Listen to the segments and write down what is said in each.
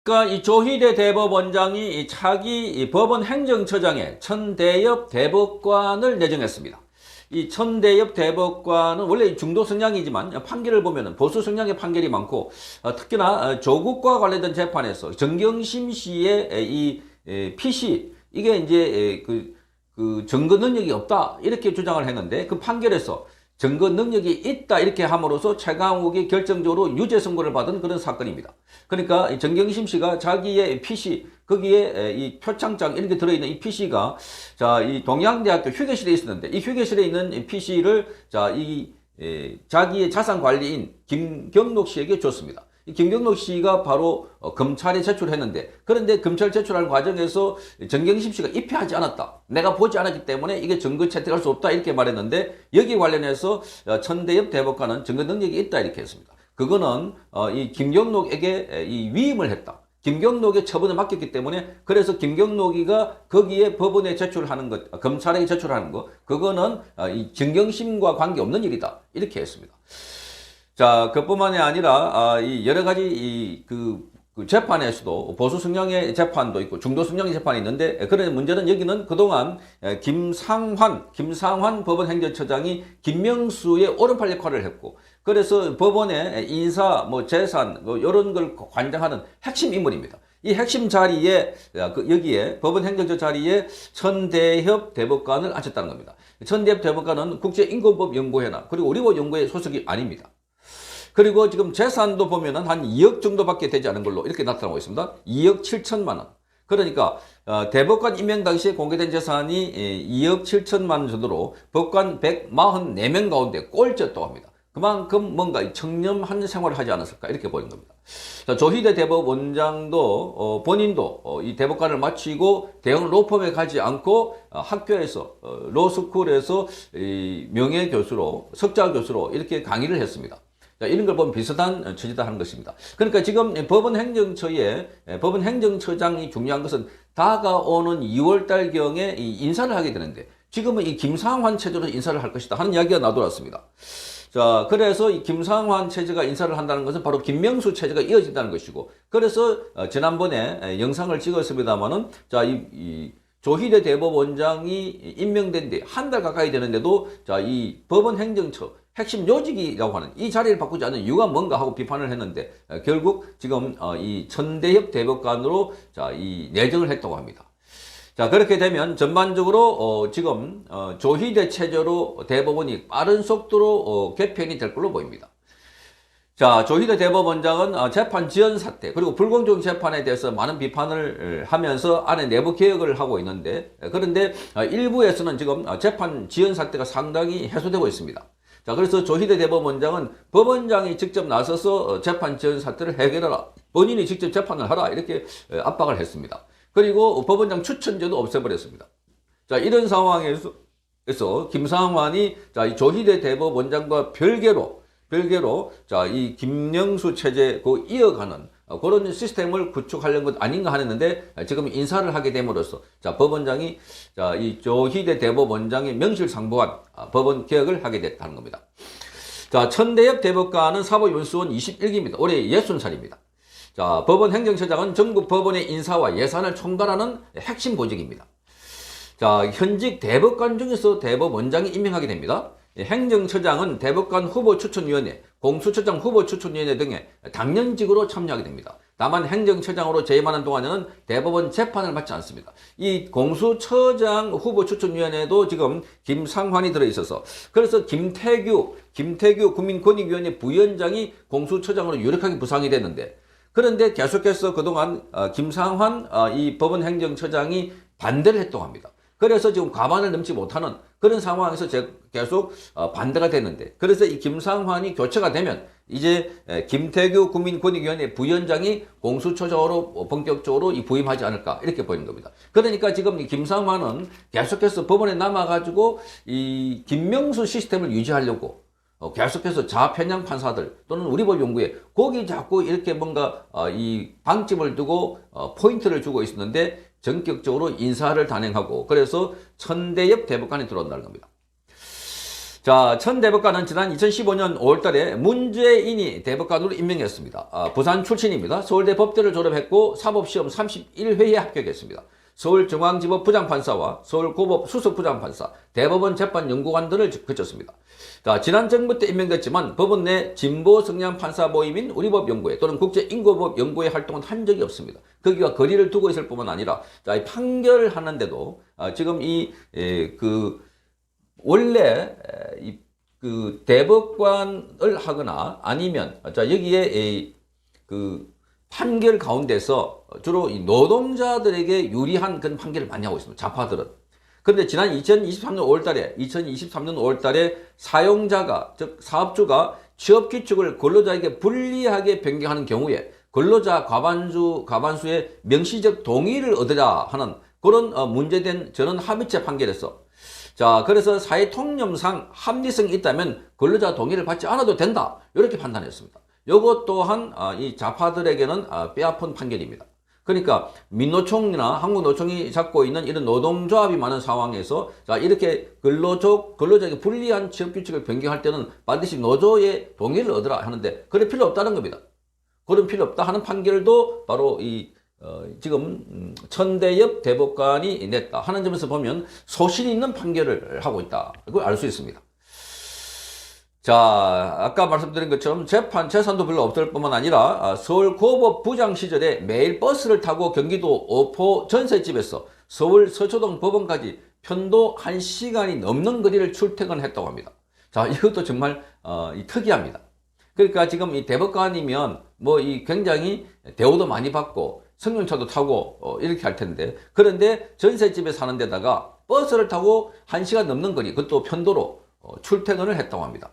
그러니까 이 조희대 대법원장이 이 차기 법원 행정처장에 천대엽 대법관을 내정했습니다. 이 천대엽 대법관은 원래 중도 성향이지만 판결을 보면 보수 성향의 판결이 많고 특히나 조국과 관련된 재판에서 정경심 씨의 이 PC 이게 이제 그 증거 능력이 없다 이렇게 주장을 했는데 그 판결에서 증거 능력이 있다 이렇게 함으로써 최강욱이 결정적으로 유죄 선고를 받은 그런 사건입니다. 그러니까 정경심 씨가 자기의 PC 거기에 이 표창장 이렇게 들어있는 이 PC가 이 동양대학교 휴게실에 있었는데 이 휴게실에 있는 이 PC를 자기의 자산 관리인 김경록 씨에게 줬습니다. 이 김경록 씨가 바로 검찰에 제출했는데 그런데 검찰 제출하는 과정에서 정경심 씨가 입회하지 않았다. 내가 보지 않았기 때문에 이게 증거 채택할 수 없다 이렇게 말했는데 여기 관련해서 천대엽 대법관은 증거 능력이 있다 이렇게 했습니다. 그거는 이 김경록에게 이 위임을 했다. 김경록의 처분을 맡겼기 때문에 그래서 김경록이가 거기에 법원에 제출하는 것, 검찰에 제출하는 것, 그거는 이 정경심과 관계없는 일이다 이렇게 했습니다. 자, 그뿐만이 아니라 이 여러 가지 그 재판에서도 보수 성향의 재판도 있고 중도 성향의 재판이 있는데 그런 문제는 여기는 그동안 김상환 법원행정처장이 김명수의 오른팔 역할을 했고 그래서 법원의 인사, 재산 이런 걸 관장하는 핵심 인물입니다. 이 핵심 자리에 여기에 법원행정처 자리에 천대엽 대법관을 앉혔다는 겁니다. 천대엽 대법관은 국제인권법 연구회나 그리고 우리법 연구회 소속이 아닙니다. 그리고 지금 재산도 보면은 한 2억 정도밖에 되지 않은 걸로 이렇게 나타나고 있습니다. 2억 7천만 원. 그러니까 대법관 임명 당시에 공개된 재산이 2억 7천만 원 정도로 법관 144명 가운데 꼴찌였다고 합니다. 그만큼 뭔가 청렴한 생활을 하지 않았을까 이렇게 보이는 겁니다. 자, 조희대 대법원장도 본인도 이 대법관을 마치고 대형 로펌에 가지 않고 학교에서 로스쿨에서 명예교수로 석좌 교수로 이렇게 강의를 했습니다. 이런 걸 보면 비슷한 처지다 하는 것입니다. 그러니까 지금 법원 행정처장이 중요한 것은 다가오는 2월달경에 인사를 하게 되는데 지금은 이 김상환 체제로 인사를 할 것이다 하는 이야기가 나돌았습니다. 자, 그래서 이 김상환 체제가 인사를 한다는 것은 바로 김명수 체제가 이어진다는 것이고 그래서 지난번에 영상을 찍었습니다만은 이 조희대 대법원장이 임명된 데 한 달 가까이 되는데도 이 법원 행정처 핵심 요직이라고 하는 이 자리를 바꾸지 않는 이유가 뭔가 하고 비판을 했는데 결국 지금 이 천대엽 대법관으로 이 내정을 했다고 합니다. 자, 그렇게 되면 전반적으로 지금 조희대 체제로 대법원이 빠른 속도로 개편이 될 걸로 보입니다. 자, 조희대 대법원장은 재판 지연 사태 그리고 불공정 재판에 대해서 많은 비판을 하면서 안에 내부 개혁을 하고 있는데 그런데 일부에서는 지금 재판 지연 사태가 상당히 해소되고 있습니다. 자, 그래서 조희대 대법원장은 법원장이 직접 나서서 재판 지연 사태를 해결하라. 본인이 직접 재판을 하라. 이렇게 압박을 했습니다. 그리고 법원장 추천제도 없애버렸습니다. 자, 이런 상황에서 김상환이 이 조희대 대법원장과 별개로 이 김명수 체제 이어가는 그런 시스템을 구축하려는 것 아닌가 하는데 지금 인사를 하게 됨으로써 법원장이 이 조희대 대법원장의 명실상부한 법원 개혁을 하게 됐다는 겁니다. 자, 천대엽 대법관은 사법연수원 21기입니다. 올해 60살입니다. 자, 법원 행정처장은 전국 법원의 인사와 예산을 총괄하는 핵심 보직입니다. 자, 현직 대법관 중에서 대법원장이 임명하게 됩니다. 행정처장은 대법관 후보추천위원회, 공수처장 후보추천위원회 등의 당연직으로 참여하게 됩니다. 다만 행정처장으로 재임하는 동안에는 대법원 재판을 맡지 않습니다. 이 공수처장 후보추천위원회도 지금 김상환이 들어있어서 그래서 김태규 국민권익위원회 부위원장이 공수처장으로 유력하게 부상이 됐는데 그런데 계속해서 그동안 김상환 이 법원 행정처장이 반대를 했다고 합니다. 그래서 지금 과반을 넘지 못하는 그런 상황에서 계속 반대가 됐는데 그래서 이 김상환이 교체가 되면 이제 김태규 국민권익위원회 부위원장이 공수처장으로 본격적으로 부임하지 않을까 이렇게 보이는 겁니다. 그러니까 지금 이 김상환은 계속해서 법원에 남아가지고 이 김명수 시스템을 유지하려고 계속해서 좌편향 판사들 또는 우리법 연구에 거기 자꾸 이렇게 뭔가 이 방점을 두고 포인트를 주고 있었는데 전격적으로 인사를 단행하고 그래서 천대엽 대법관이 들어온다는 겁니다. 자, 천 대법관은 지난 2015년 5월달에 문재인이 대법관으로 임명했습니다. 부산 출신입니다. 서울대 법대를 졸업했고 사법시험 31회에 합격했습니다. 서울중앙지법 부장판사와 서울고법 수석부장판사, 대법원 재판연구관 등을 거쳤습니다. 자, 지난 정부 때 임명됐지만 법원 내 진보 성향 판사 모임인 우리법연구회 또는 국제인권법연구회 활동은 한 적이 없습니다. 거기와 거리를 두고 있을 뿐만 아니라 자, 판결하는데도 지금 원래 그 대법관을 하거나 아니면 자 여기에 판결 가운데서 주로 이 노동자들에게 유리한 그런 판결을 많이 하고 있습니다. 좌파들은. 그런데 지난 2023년 5월달에 사용자가 즉 사업주가 취업 규칙을 근로자에게 불리하게 변경하는 경우에 근로자 과반수의 명시적 동의를 얻으라 하는 그런 문제된 전원 합의체 판결에서 자, 그래서 사회 통념상 합리성이 있다면 근로자 동의를 받지 않아도 된다. 이렇게 판단했습니다. 이것 또한 이 좌파들에게는 뼈아픈 판결입니다. 그러니까 민노총이나 한국노총이 잡고 있는 이런 노동조합이 많은 상황에서 자, 이렇게 근로자에게 불리한 취업규칙을 변경할 때는 반드시 노조의 동의를 얻으라 하는데 그럴 필요 없다는 겁니다. 그런 필요 없다 하는 판결도 바로 지금 천대엽 대법관이 냈다 하는 점에서 보면 소신 있는 판결을 하고 있다. 그걸 알 수 있습니다. 자, 아까 말씀드린 것처럼 재산도 별로 없을 뿐만 아니라 서울고법 부장 시절에 매일 버스를 타고 경기도 오포 전셋집에서 서울 서초동 법원까지 편도 1시간이 넘는 거리를 출퇴근했다고 합니다. 자, 이것도 정말 특이합니다. 그러니까 지금 이 대법관이면 굉장히 대우도 많이 받고 승용차도 타고 이렇게 할 텐데 그런데 전셋집에 사는 데다가 버스를 타고 1시간 넘는 거리 그것도 편도로 출퇴근을 했다고 합니다.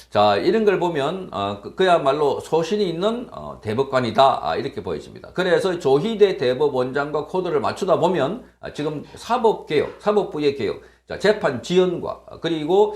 자, 이런 걸 보면 그야말로 소신이 있는 대법관이다 이렇게 보여집니다. 그래서 조희대 대법원장과 코드를 맞추다 보면 지금 사법부의 개혁, 자, 재판 지연과 그리고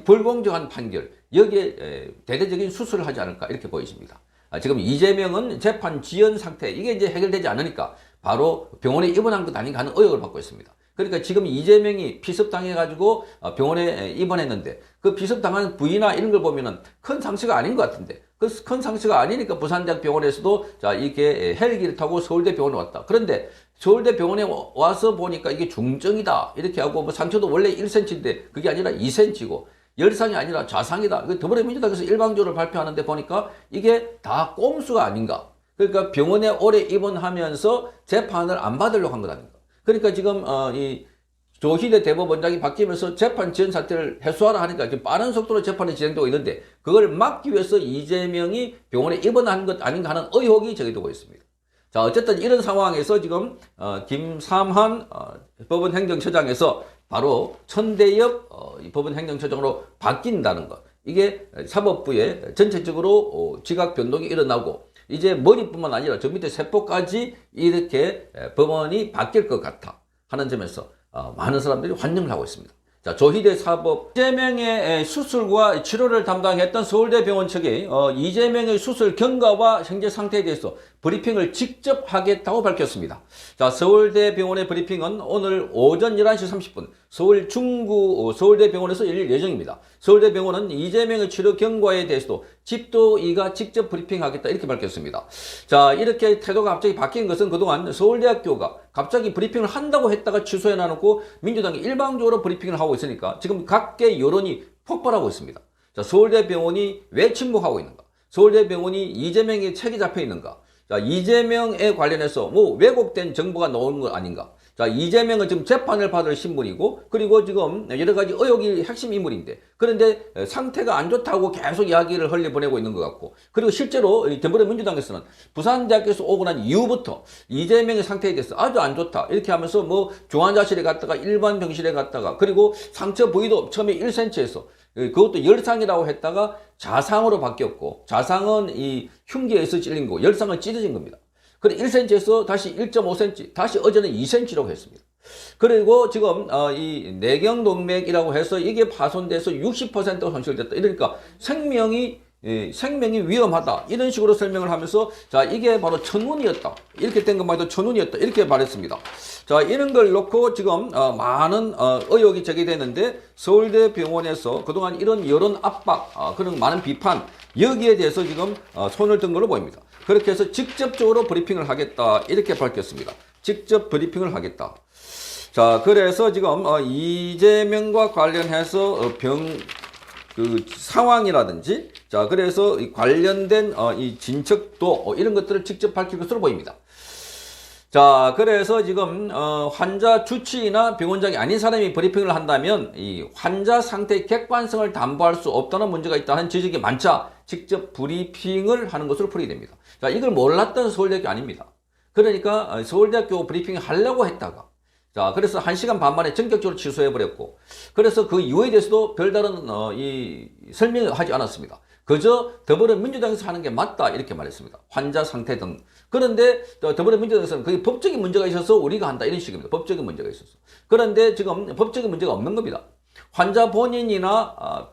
불공정한 판결 여기에 대대적인 수술을 하지 않을까 이렇게 보여집니다. 지금 이재명은 재판 지연 상태 이게 이제 해결되지 않으니까 바로 병원에 입원한 것 아닌가 하는 의혹을 받고 있습니다. 그러니까 지금 이재명이 피습당해가지고 병원에 입원했는데 그 피습당한 부위나 이런 걸 보면은 큰 상처가 아닌 것 같은데 그 큰 상처가 아니니까 부산대학병원에서도 자 이게 헬기를 타고 서울대 병원에 왔다. 그런데 서울대 병원에 와서 보니까 이게 중증이다 이렇게 하고 상처도 원래 1cm인데 그게 아니라 2cm고 열상이 아니라 좌상이다. 더불어민주당에서 일방적으로 발표하는데 보니까 이게 다 꼼수가 아닌가. 그러니까 병원에 오래 입원하면서 재판을 안 받으려고 한 것 아닌가. 그러니까 지금 이 조희대 대법원장이 바뀌면서 재판 지연 사태를 해소하라 하니까 지금 빠른 속도로 재판이 진행되고 있는데 그걸 막기 위해서 이재명이 병원에 입원한 것 아닌가 하는 의혹이 제기되고 있습니다. 자, 어쨌든 이런 상황에서 지금 김삼한 법원 행정처장에서 바로 천대엽 법원 행정처장으로 바뀐다는 것. 이게 사법부에 전체적으로 지각 변동이 일어나고 이제 머리뿐만 아니라 저 밑에 세포까지 이렇게 법원이 바뀔 것 같아 하는 점에서 많은 사람들이 환영을 하고 있습니다. 자, 조희대 사법 이재명의 수술과 치료를 담당했던 서울대병원 측이 이재명의 수술 경과와 현재 상태에 대해서 브리핑을 직접 하겠다고 밝혔습니다. 자, 서울대병원의 브리핑은 오늘 오전 11시 30분 서울 중구 서울대병원에서 열릴 예정입니다. 서울대병원은 이재명의 치료 경과에 대해서도 집도이가 직접 브리핑하겠다 이렇게 밝혔습니다. 자, 이렇게 태도가 갑자기 바뀐 것은 그동안 서울대학교가 갑자기 브리핑을 한다고 했다가 취소해 놔놓고 민주당이 일방적으로 브리핑을 하고 있으니까 지금 각계 여론이 폭발하고 있습니다. 자, 서울대병원이 왜 침묵하고 있는가? 서울대병원이 이재명의 책이 잡혀 있는가? 자, 이재명에 관련해서 왜곡된 정보가 나오는 거 아닌가? 자, 이재명은 지금 재판을 받을 신분이고, 그리고 지금 여러 가지 의혹이 핵심 인물인데, 그런데 상태가 안 좋다고 계속 이야기를 흘려보내고 있는 것 같고, 그리고 실제로 더불어민주당에서는 부산대학교에서 오고 난 이후부터 이재명의 상태에 대해서 아주 안 좋다. 이렇게 하면서 중환자실에 갔다가 일반 병실에 갔다가, 그리고 상처 부위도 처음에 1cm에서 그것도 열상이라고 했다가 자상으로 바뀌었고, 자상은 이 흉기에서 찔린 거고, 열상은 찢어진 겁니다. 그래 1cm에서 다시 1.5cm, 다시 어제는 2cm라고 했습니다. 그리고 지금 이 내경동맥이라고 해서 이게 파손돼서 60%가 손실됐다. 이러니까 생명이 생명이 위험하다 이런 식으로 설명을 하면서 자 이게 바로 천운이었다 이렇게 된 것만 해도 천운이었다 이렇게 말했습니다. 자 이런 걸 놓고 지금 많은 의혹이 제기되는데 서울대 병원에서 그동안 이런 여론 압박 그런 많은 비판 여기에 대해서 지금 손을 든 걸로 보입니다. 그렇게 해서 직접적으로 브리핑을 하겠다 이렇게 밝혔습니다. 직접 브리핑을 하겠다. 자 그래서 지금 이재명과 관련해서 그 상황이라든지 자 그래서 이 관련된 이 진척도 이런 것들을 직접 밝힐 것으로 보입니다. 자 그래서 지금 환자 주치의나 병원장이 아닌 사람이 브리핑을 한다면 이 환자 상태의 객관성을 담보할 수 없다는 문제가 있다는 지적이 많자 직접 브리핑을 하는 것으로 풀이됩니다. 자 이걸 몰랐던 서울대학교 아닙니다. 그러니까 서울대학교 브리핑을 하려고 했다가 자, 그래서 1시간 반 만에 전격적으로 취소해버렸고, 그래서 그 이유에 대해서도 별다른, 설명을 하지 않았습니다. 그저 더불어민주당에서 하는 게 맞다, 이렇게 말했습니다. 환자 상태 등. 그런데 더불어민주당에서는 그게 법적인 문제가 있어서 우리가 한다, 이런 식입니다. 법적인 문제가 있어서. 그런데 지금 법적인 문제가 없는 겁니다. 환자 본인이나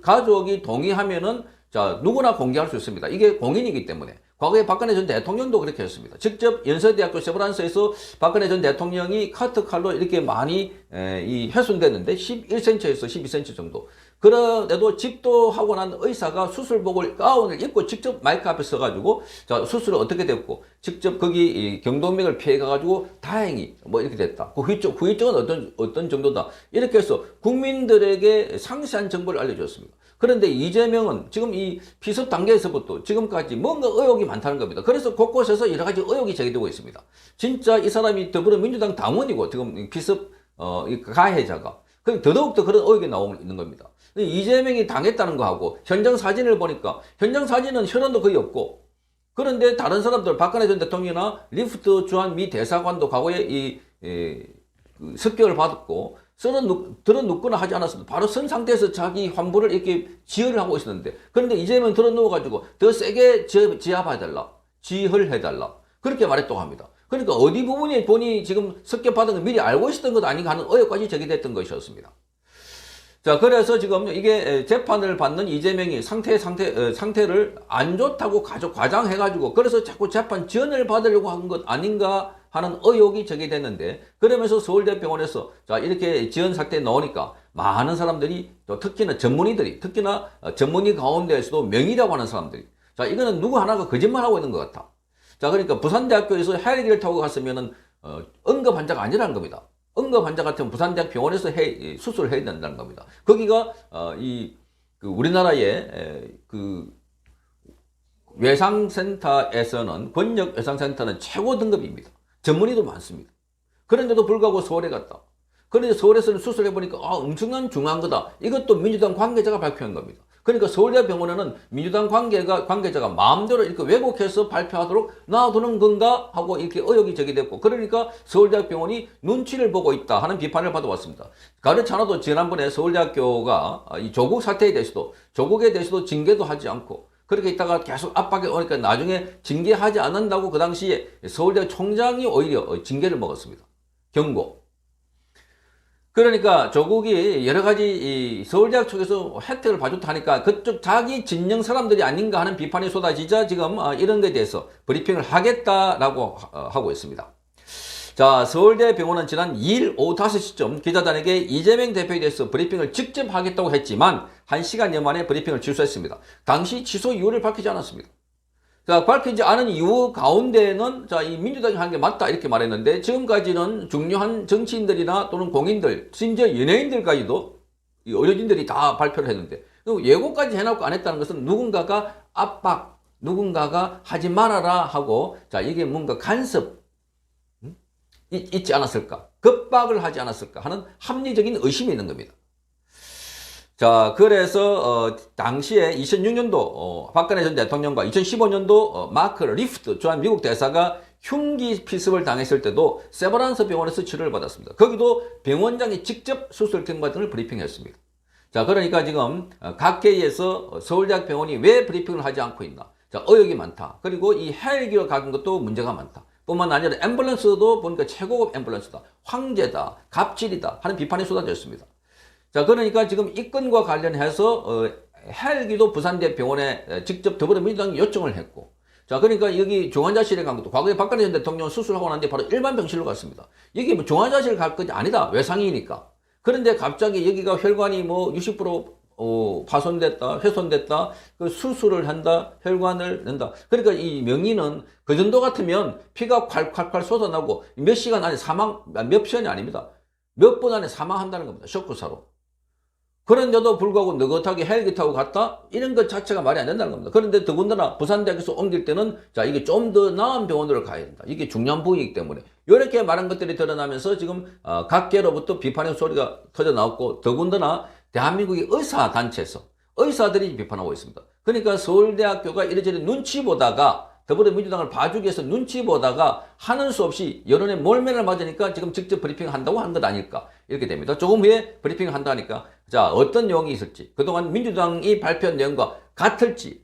가족이 동의하면은 자, 누구나 공개할 수 있습니다. 이게 공인이기 때문에. 과거에 박근혜 전 대통령도 그렇게 했습니다. 직접 연세대학교 세브란스에서 박근혜 전 대통령이 카트칼로 이렇게 많이 훼손됐는데 11cm에서 12cm 정도. 그런데도 집도하고 난 의사가 수술복을 가운을 입고 직접 마이크 앞에 서가지고 자 수술은 어떻게 됐고 직접 거기 경동맥을 피해가가지고 다행히 뭐 이렇게 됐다. 그 후유증은 어떤 정도다. 이렇게 해서 국민들에게 상세한 정보를 알려줬습니다. 그런데 이재명은 지금 이 피습 단계에서부터 지금까지 뭔가 의혹이 많다는 겁니다. 그래서 곳곳에서 여러 가지 의혹이 제기되고 있습니다. 진짜 이 사람이 더불어민주당 당원이고 지금 피습 가해자가 더더욱더 그런 의혹이 나오고 있는 겁니다. 이재명이 당했다는 거하고 현장 사진을 보니까 현장 사진은 혈흔도 거의 없고 그런데 다른 사람들 박근혜 전 대통령이나 리프트 주한 미 대사관도 과거에 습격을 받았고 들어눕거나 하지 않았습니다. 바로 선 상태에서 자기 환부를 이렇게 지혈을 하고 있었는데 그런데 이재명 들어누워가지고 더 세게 지압해달라 지혈해달라 그렇게 말했다고 합니다. 그러니까 어디 부분이 본인이 지금 습격받은 걸 미리 알고 있었던 것 아닌가 하는 의혹까지 제기됐던 것이었습니다. 자, 그래서 지금 이게 재판을 받는 이재명이 상태를 안 좋다고 과장해가지고 그래서 자꾸 재판 지연을 받으려고 한 것 아닌가 하는 의혹이 제기됐는데 그러면서 서울대병원에서 자, 이렇게 지연 사태 나오니까 많은 사람들이 또 특히나 전문의 가운데에서도 명의라고 하는 사람들이 자, 이거는 누구 하나가 거짓말하고 있는 것 같아. 자, 그러니까 부산대학교에서 헬기를 타고 갔으면은 응급 환자가 아니라는 겁니다. 응급 환자 같으면 부산대학 병원에서 수술을 해야 된다는 겁니다. 거기가 우리나라의 외상센터에서는 권역 외상센터는 최고 등급입니다. 전문의도 많습니다. 그런데도 불구하고 서울에 갔다. 그런데 서울에서는 수술해보니까 엄청난 중요한 거다. 이것도 민주당 관계자가 발표한 겁니다. 그러니까 서울대병원에는 민주당 관계자가 마음대로 이렇게 왜곡해서 발표하도록 놔두는 건가 하고 이렇게 의혹이 제기됐고 그러니까 서울대병원이 눈치를 보고 있다 하는 비판을 받아왔습니다. 그렇지 않아도 지난번에 서울대학교가 이 조국에 대해서도 징계도 하지 않고 그렇게 있다가 계속 압박이 오니까 나중에 징계하지 않는다고 그 당시에 서울대 총장이 오히려 징계를 먹었습니다. 경고. 그러니까 조국이 여러 가지 서울대학 쪽에서 혜택을 봐줬다 하니까 그쪽 자기 진영 사람들이 아닌가 하는 비판이 쏟아지자 지금 이런 것에 대해서 브리핑을 하겠다라고 하고 있습니다. 자, 서울대병원은 지난 2일 오후 5시쯤 기자단에게 이재명 대표에 대해서 브리핑을 직접 하겠다고 했지만 1시간여 만에 브리핑을 취소했습니다. 당시 취소 이유를 밝히지 않았습니다. 자, 밝히지 않은 이유 가운데는 자, 이 민주당이 한 게 맞다 이렇게 말했는데 지금까지는 중요한 정치인들이나 또는 공인들, 심지어 연예인들까지도 이 의료진들이 다 발표를 했는데 예고까지 해놓고 안 했다는 것은 누군가가 누군가가 하지 말아라 하고 자, 이게 뭔가 간섭 있지 않았을까? 급박을 하지 않았을까 하는 합리적인 의심이 있는 겁니다. 자, 그래서 당시에 2006년도 박근혜 전 대통령과 2015년도 마크 리프트 주한 미국 대사가 흉기 피습을 당했을 때도 세브란스 병원에서 치료를 받았습니다. 거기도 병원장이 직접 수술 경과 등을 브리핑했습니다. 자, 그러니까 지금 각계에서 서울대학 병원이 왜 브리핑을 하지 않고 있나? 자, 의혹이 많다. 그리고 이 헬기로 가는 것도 문제가 많다. 뿐만 아니라 앰뷸런스도 보니까 최고급 앰뷸런스다. 황제다. 갑질이다. 하는 비판이 쏟아졌습니다. 자, 그러니까 지금 이 건과 관련해서 헬기도 부산대병원에 직접 더불어민주당이 요청을 했고, 자, 그러니까 여기 중환자실에 간 것도 과거에 박근혜 전 대통령 수술하고 난 뒤에 바로 일반 병실로 갔습니다. 이게 뭐 중환자실 갈 것이 아니다. 외상이니까. 그런데 갑자기 여기가 혈관이 뭐 60% 파손됐다, 훼손됐다, 그 수술을 한다, 혈관을 낸다. 그러니까 이 명의는 그 정도 같으면 피가 콸콸콸 쏟아나고 몇 시간 안에 몇 시간이 아닙니다. 몇 분 안에 사망한다는 겁니다. 쇼크사로. 그런데도 불구하고 느긋하게 헬기 타고 갔다? 이런 것 자체가 말이 안 된다는 겁니다. 그런데 더군다나 부산대학에서 옮길 때는 자, 이게 좀 더 나은 병원으로 가야 된다. 이게 중요한 부분이기 때문에. 이렇게 많은 것들이 드러나면서 지금 각계로부터 비판의 소리가 터져 나왔고, 더군다나 대한민국의 의사단체에서 의사들이 비판하고 있습니다. 그러니까 서울대학교가 이래저래 눈치 보다가 더불어민주당을 봐주기 위해서 눈치 보다가 하는 수 없이 여론의 몰매를 맞으니까 지금 직접 브리핑을 한다고 한 것 아닐까 이렇게 됩니다. 조금 후에 브리핑을 한다니까 자 어떤 내용이 있을지 그동안 민주당이 발표한 내용과 같을지